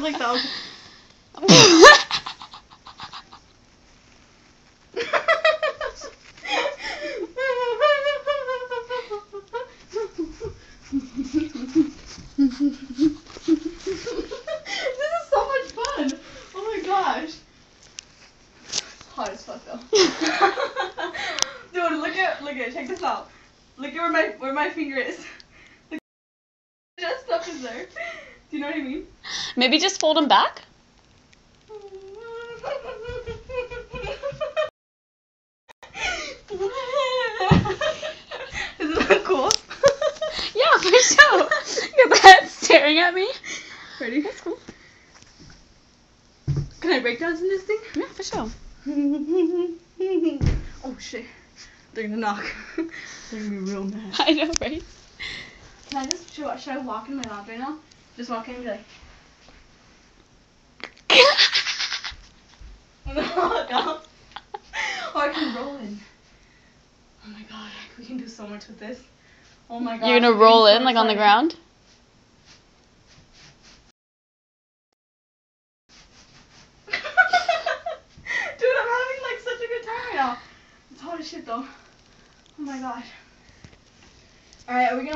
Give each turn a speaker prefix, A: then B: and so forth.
A: like that. This is so much fun. Oh my gosh. Hot as fuck though. Dude, look at, check this out. Look at where my finger is. The just stuff is there. Do you know what I mean?
B: Maybe just fold them back?
A: Isn't that cool?
B: Yeah, for sure. Your head staring at me.
A: Ready?
B: That's cool.
A: Can I break dance in this thing?
B: Yeah, for sure.
A: Oh shit. They're gonna knock. They're gonna be real mad.
B: I know, right?
A: Can I just, should I walk in my lounge right now? Just walk in and be like. No. Oh, I can roll in. Oh my god, we can do so much with this. Oh my god.
B: You're gonna roll in, like on the ground?
A: Dude, I'm having like such a good time right now. It's hot as shit though. Oh my gosh. Alright, are we gonna